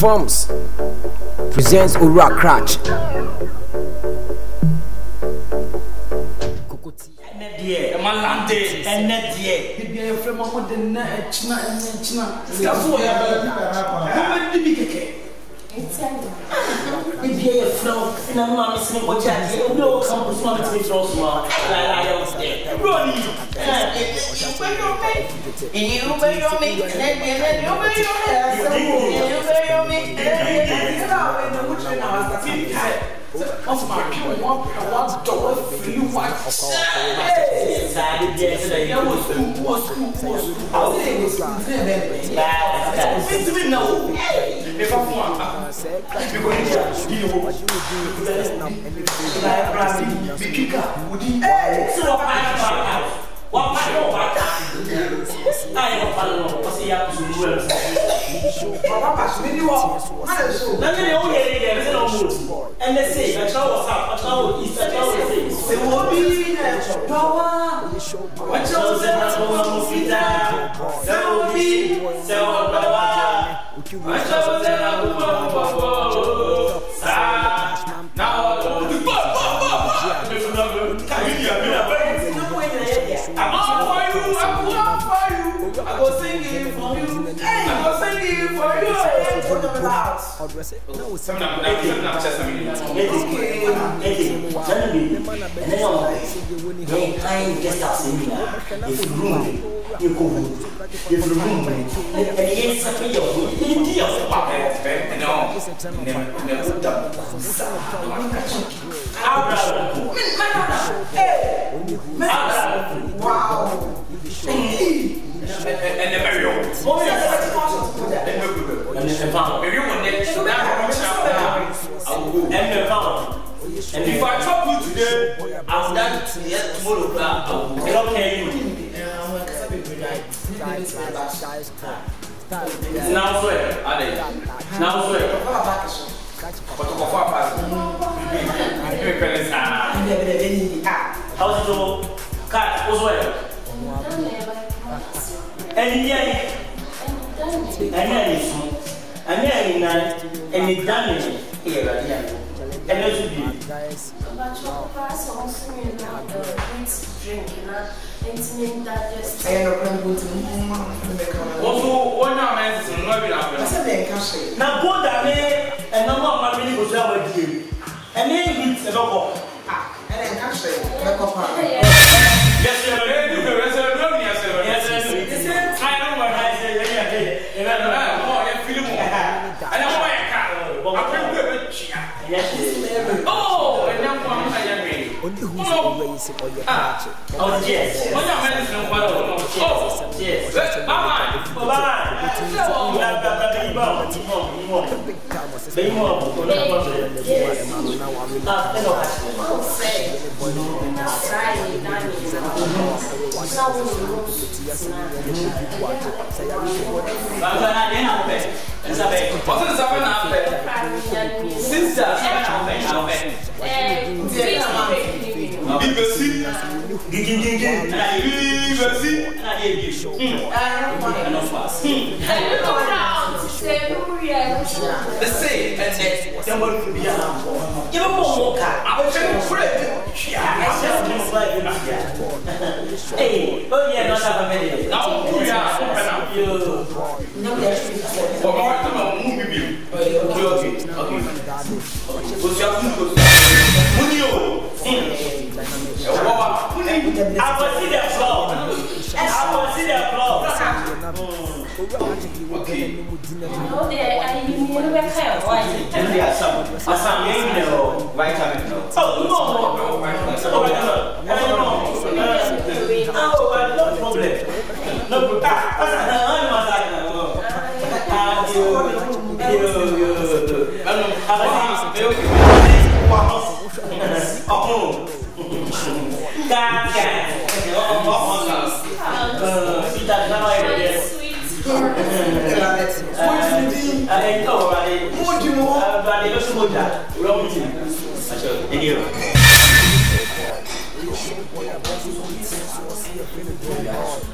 Filmz presents Owurakrakye. And let's say, I tell what's up, I tell what East, I tell what East. They will be in power. What shows them as one of Mosquita? There will be power. What shows them as one of now, I'm all for you. I go singing for you. I go singing for you. And the very old. Oh, yes, and if I talk to you today, I'm done tomorrow. I don't care you. Now swear, now swear. How's it all? Cat, what's well? And it's damage here. And let's be. But your class also drinking and digest. Also, one now, man, now, both are made and no more family goes down with you. And then it's a local. And then can't say, yes, sir. Oh, and now one I am ready. Only who's always in your catch. Oh, yes. Oh, yes. Bye.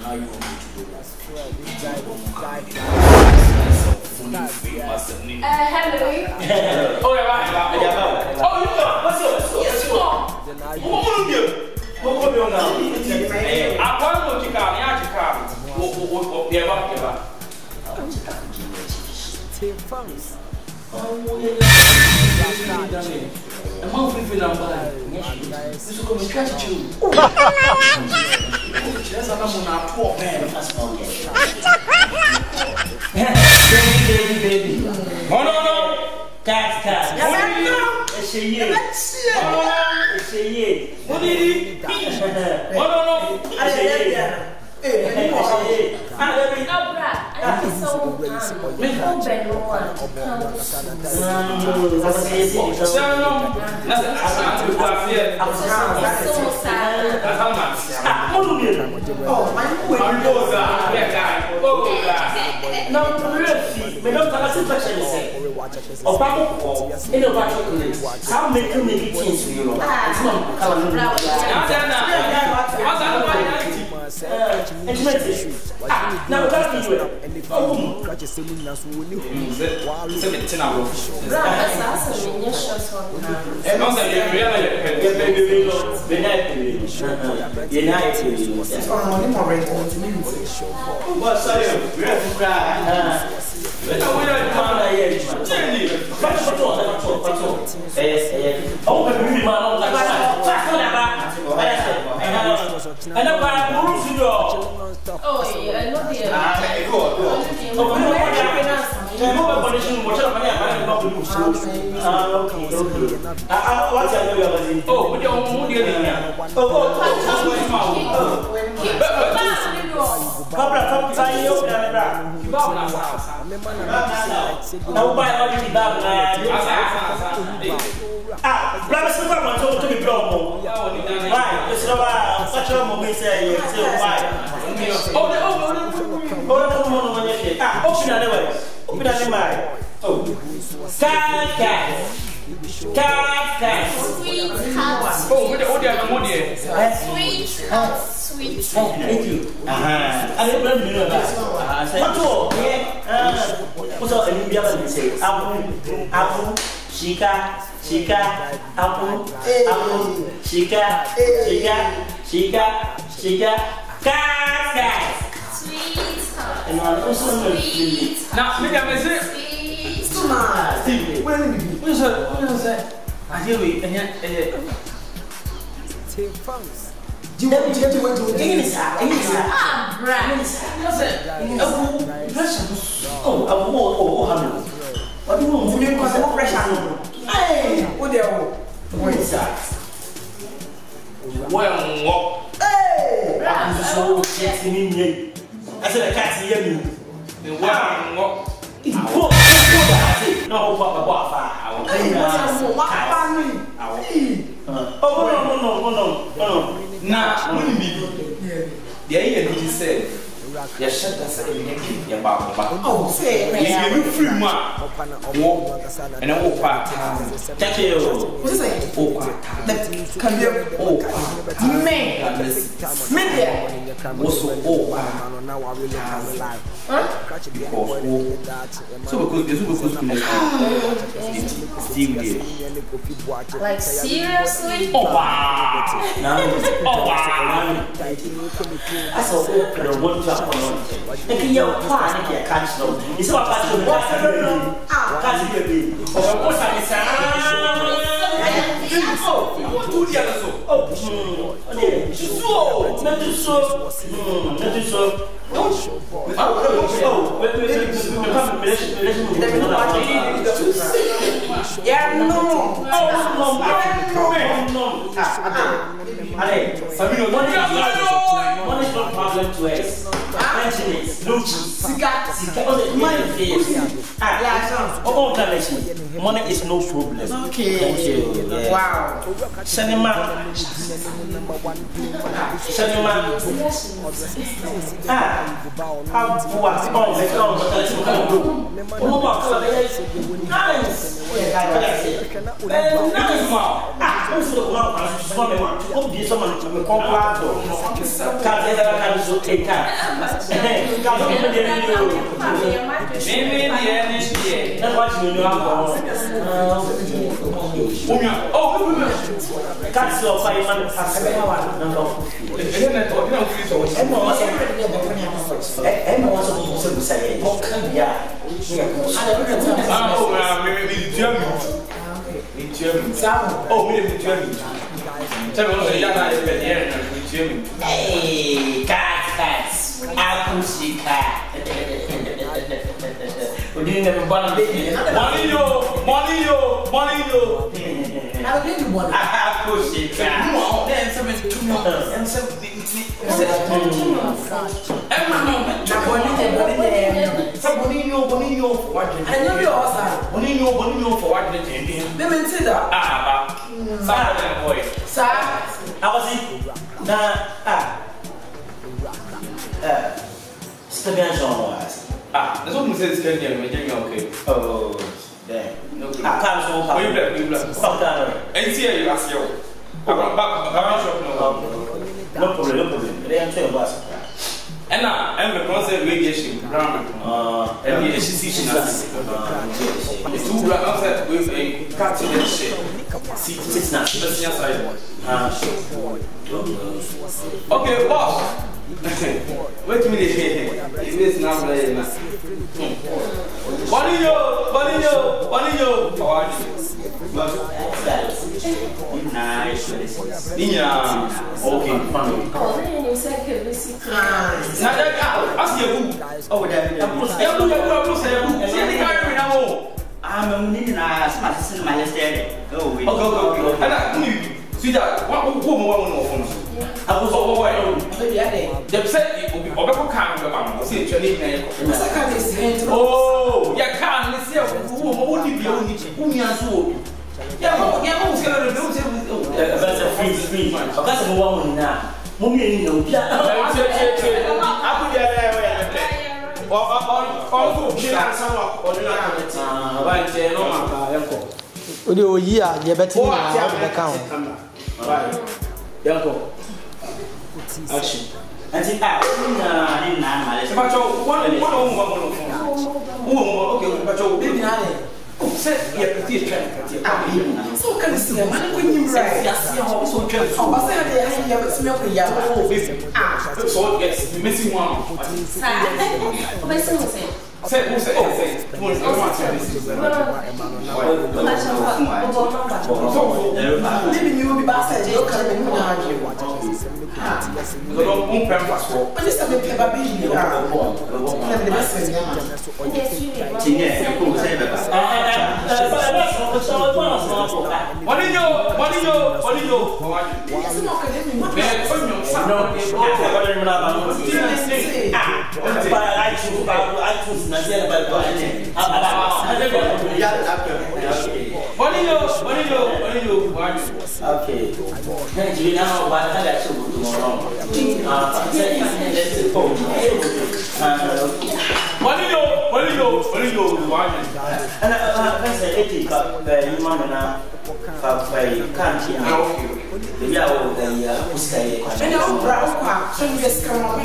Now you want me to do that. Hello. Oh, yeah. Oh, you know. What's your? Yes, you are. What are you now? I want to come. filmz. Oh, yeah. I'm not feeling number. This is going to catch you. That's a poor man. Baby. Oh, no. Cat. It's a year. What did he? Oh, no. It's a year. Now that's the way. Owurakrakye semu na so woni hu. Wow. Se me tina wo. Now, maybe I'm saying, Steve, what is that? I hear we filmz. Do you want me to get you to what do you want? You want more pressure? Hey, what the hell? What is that? Well, hey, I'm so getting I said, I can't see you. No, you shut us in your mouth. Oh, say, you free man. And I walk back. Thank you. What is it? Can you? Man. Also, like seriously? Oh wow. The one job on the young part of your country. It's what I do. What's the one is not problem to us. Mention it. No cheese. Money is no problem. Okay. Yeah. Wow. Cinema. Nice. who's the one who's coming? Who did someone to be called? Can't so take time. That's what you know. Oh, that's your fireman. Hey, cats, Akusika. We didn't have one baby. Money, I didn't want Akusika. Then something to know, and something. That's what we said. Okay. Oh, damn. I can't show up. And see you last year. No problem. They are saying about and now, I'm the concept radiation ground. And the association the two black outside with a cartoon shit. It's not. Okay, boss. Wait a minute. It is not very nice. Bonnie, nice. Yeah. Okay, funny. I'm needing a smart system. Okay. Sweetheart, what woman I was over the said it will be over calm. See, oh, yeah, calm. Let's see who only be only who yeah, who's going to do that's a free. That's a woman now. Mommy, no, action. And see, I didn't but so can you see a man when you write? So yes, missing one. Say, maybe you will be bastard. You can't even argue. Okay. You know what I do tomorrow. What do you want? And I say 80 cup, the human can't see how you say, and I'll brown pack, so you just come on.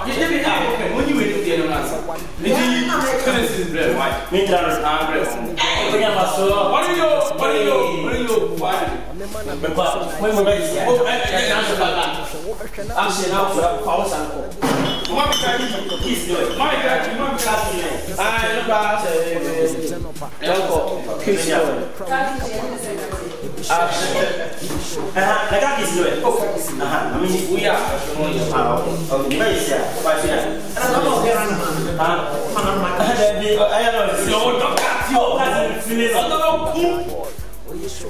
You didn't have when you went to the other answer. Did you finish this bread?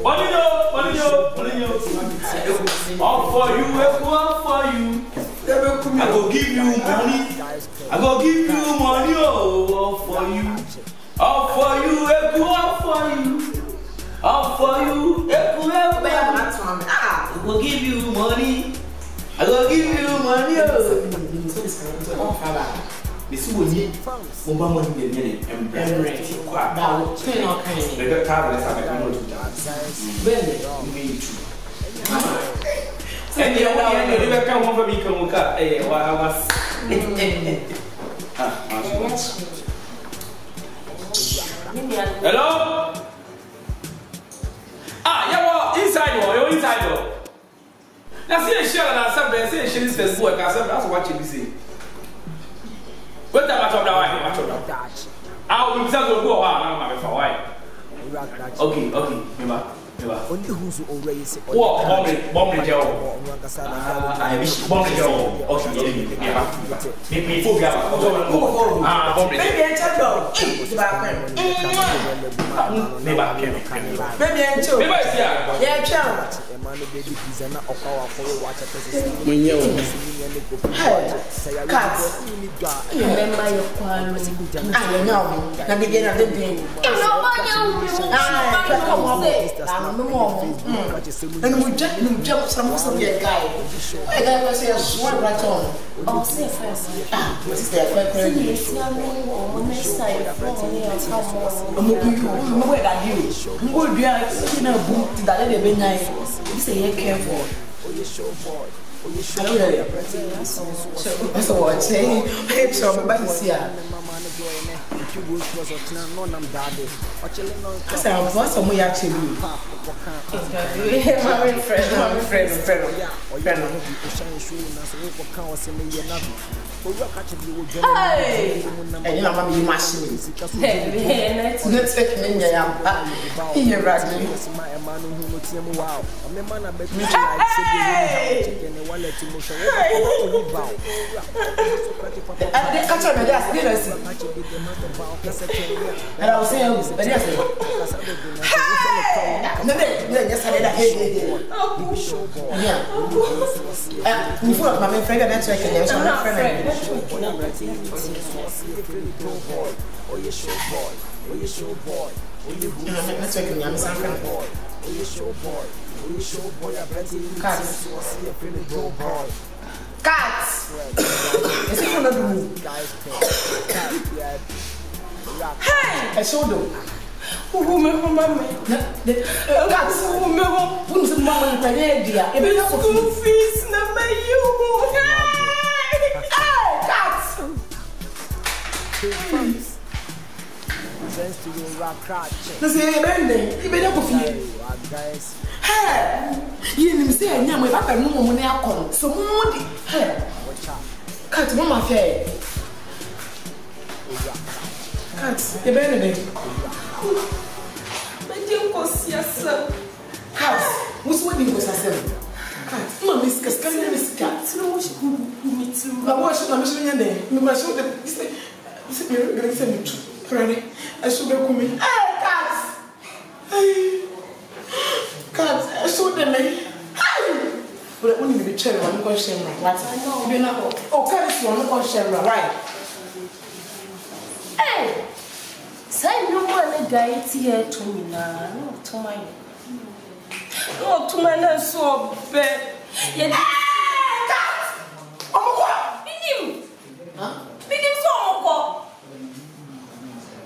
What all for you, all for you. I go give you money. I go give you money, all for you. All for you, all for you. All for you, I go give you money. I go give you money, This will need one money million and rent. Now, train or kind of the car is having to dance. Me too. And the other never come over me. Come cut a while I was. Hello? Yeah, inside you're inside. Now, see a shell and I said, she says, work. I said, that's what you see. What the matter of that? I will go on for why. Okay, only who's already say, bomb the jail. I wish bomb the jail. Okay, me for and we just some of the guy. I got say a swan right on. Oh, say first. What's that? Where are you? Who do you know? Book that they be nice. You say, careful. So what? Say, it's so bad to see. What's some way actually? My friend. Hey! And you know, you machine. Let's take me. You're right. And I was saying, but yes, before my friend, that's why I can my friend. Oh, you show boy. Oh, you show boy. That's why I can friend. Oh, you show boy. Oh, you show boy. Cats. Cats. Is it one of hey, I saw them. Who me? Cats. Who me? Who's the mama in Canada? If it's school fees, number you. Hey, cats. Thanks to Owurakrakye. Let's say, Ben, you better go for you. Guys. Hey, you didn't say I know my papa no more money. So, money. Hey, cat, mama fair. Cat, you better be. My dear, was yourself. Cat, what's what you was yourself? Cat, no, Miss Cascania, Miss Cat. No, who meets you. I watched my mission day. You must show them. You're going to send me to. I should have come in. Hey, cats! Hey, cats! I should have made. Hey! But I want to be cherry. I'm going to share my what? I know. You're not. Oh, cats! I'm going to share my right. Hey! Say no one guy here to me now. No, to my. No, to my so bad. Hey, cats! Oh, what? Bidim! Huh? Bidim so what?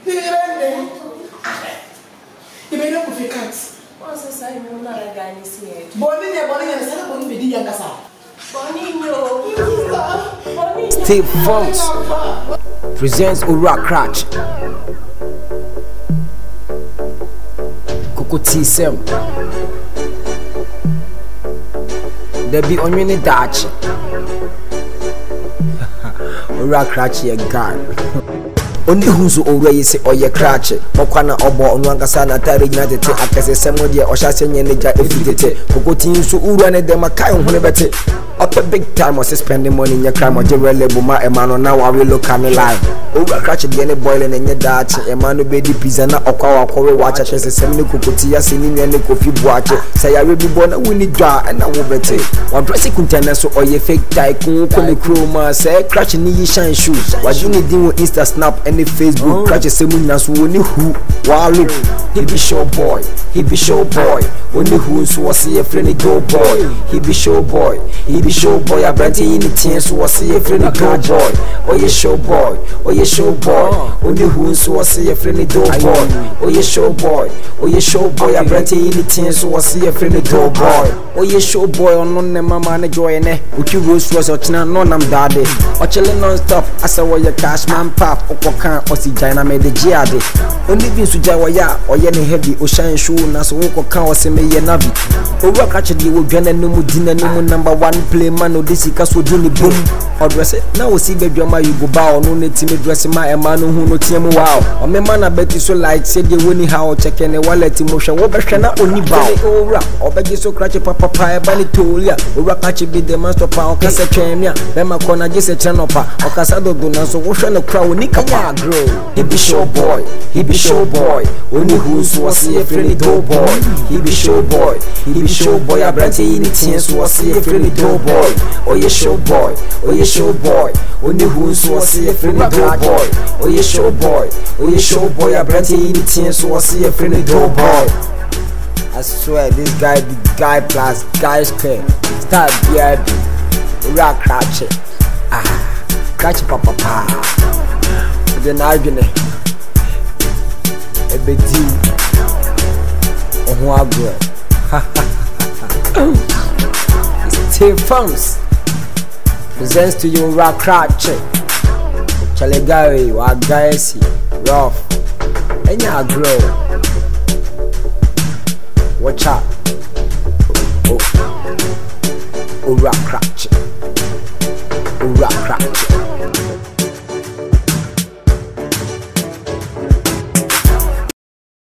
You may not be cats. What's the sign? No, not a guy is here. Bonnie, and Salah be the younger son. Filmz presents Owurakrakye. Kokoti Sem. There be only Dutch. Owurakrakye guy. Only who's already say, oh, you're Krakye. Mokwana obo, Onwankasa, Tari, United, Akase, Samodia, or Shashan, Nija, if you did. Kokoti so Urane de Makai, who up a big time was spending money in your crime or Jerry Buma, and man, now I will look at me live. Owurakrakye de ne boiling enye dache e ma no be di pizza na okwa wakwe wacha chese sem ne kokoti ya se ni nwa ne kofi buache say ya rebi bo na wini dwa na wo bete wa dress kuntana so oye fake tie kun ko ne chroma say Krakye ni yi shine shoes wa ju ni din wo Insta snap and Facebook Krakye se mu na so woni hu wa look he be show boy only who so was see a friendly go boy he be show boy a brand in the team so was see a friendly go boy oh yeah show boy only who so was see a friendly go boy oh yeah show boy a brand in the team so was see a friendly go boy oh yeah show boy on no mama na joy ne uki rose was ochina no nam daddy o chile non stop asa wo your cash man pap okokan osi jina me de jiade only bin su jawa ya oye ne heavy o shine show na so okokan o se me ye navi Owurakrakye de wo dwana no mu dina no mu number 1 play man odisika so do ni boom odress na wo si bedwama you go ba ono na team dress ma e ma no hu no team wow o me man na beti so like say de woni how check ne wallet mo hwe wo behwe na oni ba owura obegi so Krakye papa e ba ni tolia Owurakrakye be the master pa o kasa twemia be ma kona gese chanopa o kasa dodo na so wo hwe no kra oni kapa grow he be show boy only who so see a friendly go boy he be show boy a brand in the team so see a friendly go boy oh yeah show boy only who so see a friendly go boy oh yeah show boy a brand in the team so see a friendly go boy I swear this guy be guy plus guy square star BIB Owurakrakye Krakye papa the nargene ebedi ohun agro filmz presents to you Owurakrakye Chalegari wa guys rough enya agro watch out Owurakrakye